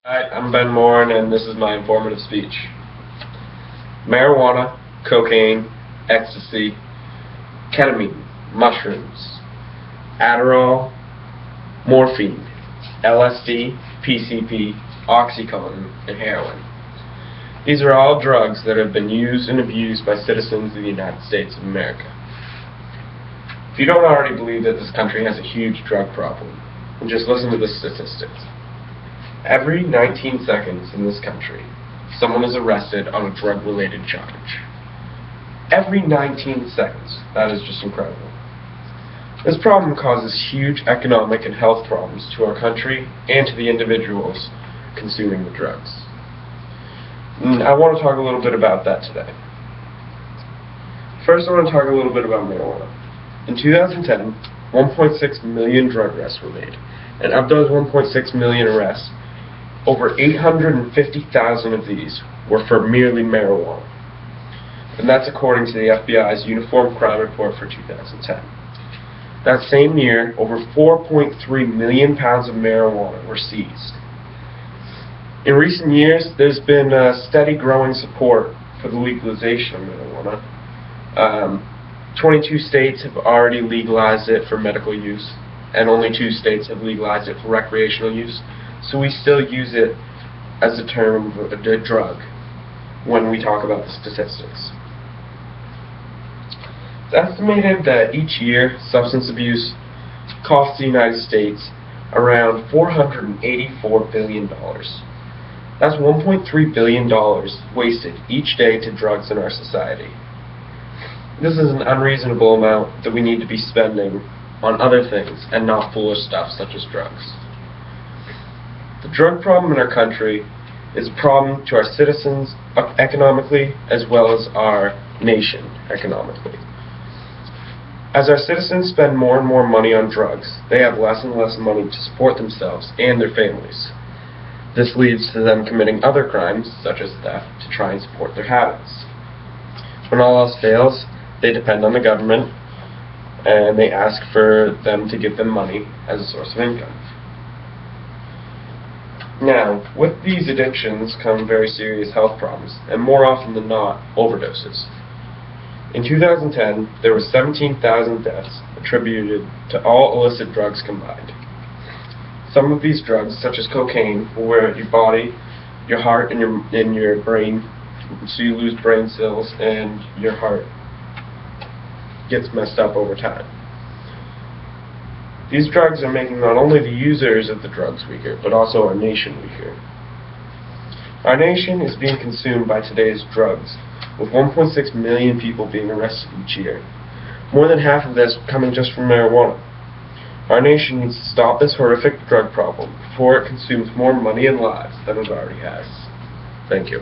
Hi, I'm Ben Morin, and this is my informative speech. Marijuana, cocaine, ecstasy, ketamine, mushrooms, Adderall, morphine, LSD, PCP, Oxycontin, and heroin. These are all drugs that have been used and abused by citizens of the United States of America. If you don't already believe that this country has a huge drug problem, then just listen to the statistics. Every 19 seconds in this country, someone is arrested on a drug-related charge. Every 19 seconds. That is just incredible. This problem causes huge economic and health problems to our country and to the individuals consuming the drugs. And I want to talk a little bit about that today. First, I want to talk a little bit about marijuana. In 2010, 1.6 million drug arrests were made, and of those 1.6 million arrests, over 850,000 of these were for merely marijuana. And that's according to the FBI's Uniform Crime Report for 2010. That same year, over 4.3 million pounds of marijuana were seized. In recent years, there's been steady growing support for the legalization of marijuana. 22 states have already legalized it for medical use, and only 2 states have legalized it for recreational use. So we still use it as a term of a drug when we talk about the statistics. It's estimated that each year substance abuse costs the United States around $484 billion. That's $1.3 billion wasted each day to drugs in our society. This is an unreasonable amount that we need to be spending on other things and not foolish stuff such as drugs. The drug problem in our country is a problem to our citizens economically as well as our nation economically. As our citizens spend more and more money on drugs, they have less and less money to support themselves and their families. This leads to them committing other crimes, such as theft, to try and support their habits. When all else fails, they depend on the government, and they ask for them to give them money as a source of income. Now, with these addictions come very serious health problems, and more often than not, overdoses. In 2010, there were 17,000 deaths attributed to all illicit drugs combined. Some of these drugs, such as cocaine, will wear out your body, your heart, and your brain, so you lose brain cells and your heart gets messed up over time. These drugs are making not only the users of the drugs weaker, but also our nation weaker. Our nation is being consumed by today's drugs, with 1.6 million people being arrested each year. More than half of this coming just from marijuana. Our nation needs to stop this horrific drug problem before it consumes more money and lives than it already has. Thank you.